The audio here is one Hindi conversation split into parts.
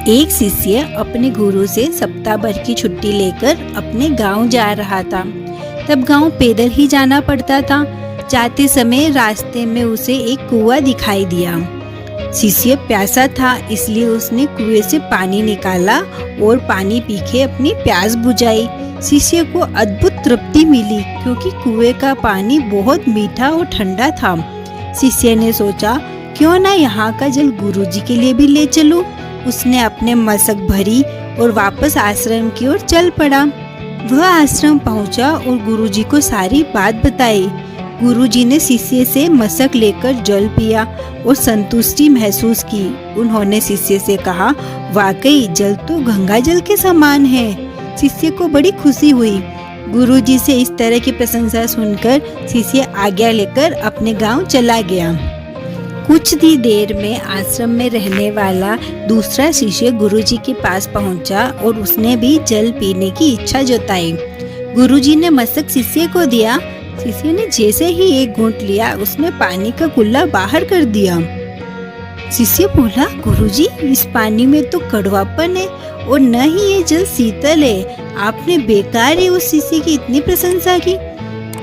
एक शिष्य अपने गुरु से सप्ताह भर की छुट्टी लेकर अपने गांव जा रहा था। तब गांव पैदल ही जाना पड़ता था। जाते समय रास्ते में उसे एक कुआं दिखाई दिया। शिष्य प्यासा था, इसलिए उसने कुएं से पानी निकाला और पानी पी के अपनी प्यास बुझाई। शिष्य को अद्भुत तृप्ति मिली क्योंकि कुएं का पानी बहुत मीठा और ठंडा था। शिष्य ने सोचा, क्यों ना यहाँ का जल गुरुजी के लिए भी ले चलूं। उसने अपने मशक भरी और वापस आश्रम की ओर चल पड़ा। वह आश्रम पहुंचा और गुरुजी को सारी बात बताई। गुरुजी ने शिष्य से मशक लेकर जल पिया और संतुष्टि महसूस की। उन्होंने शिष्य से कहा, वाकई जल तो गंगा जल के समान है। शिष्य को बड़ी खुशी हुई। गुरुजी से इस तरह की प्रशंसा सुनकर शिष्य आज्ञा लेकर अपने गांव चला गया। कुछ ही देर में आश्रम में रहने वाला दूसरा शिष्य गुरुजी के पास पहुंचा और उसने भी जल पीने की इच्छा जताई। गुरुजी ने मशक शिष्य को दिया। शिष्य ने जैसे ही एक घूंट लिया, उसने पानी का कुल्ला बाहर कर दिया। शिष्य बोला, गुरुजी, इस पानी में तो कड़वापन है और न ही ये जल शीतल है। आपने बेकार ही उस शिष्य की इतनी प्रशंसा की।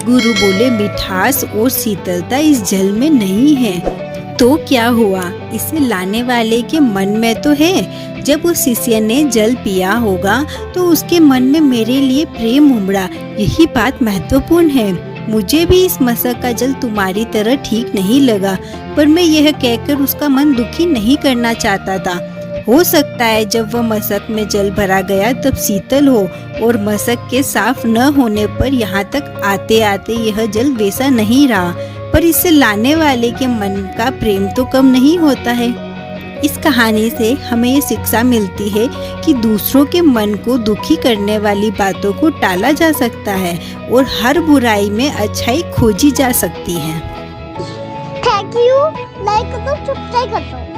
गुरु बोले, मिठास और शीतलता इस जल में नहीं है तो क्या हुआ, इसे लाने वाले के मन में तो है। जब उस शिष्य ने जल पिया होगा तो उसके मन में मेरे लिए प्रेम उमड़ा। यही बात महत्वपूर्ण है। मुझे भी इस मशक का जल तुम्हारी तरह ठीक नहीं लगा, पर मैं यह कहकर उसका मन दुखी नहीं करना चाहता था। हो सकता है जब वह मशक में जल भरा गया तब शीतल हो और मशक के साफ न होने पर यहाँ तक आते आते यह जल वैसा नहीं रहा, पर इसे लाने वाले के मन का प्रेम तो कम नहीं होता है। इस कहानी से हमें ये शिक्षा मिलती है कि दूसरों के मन को दुखी करने वाली बातों को टाला जा सकता है और हर बुराई में अच्छाई खोजी जा सकती है। Thank you. लाइक करो, सब्सक्राइब करो।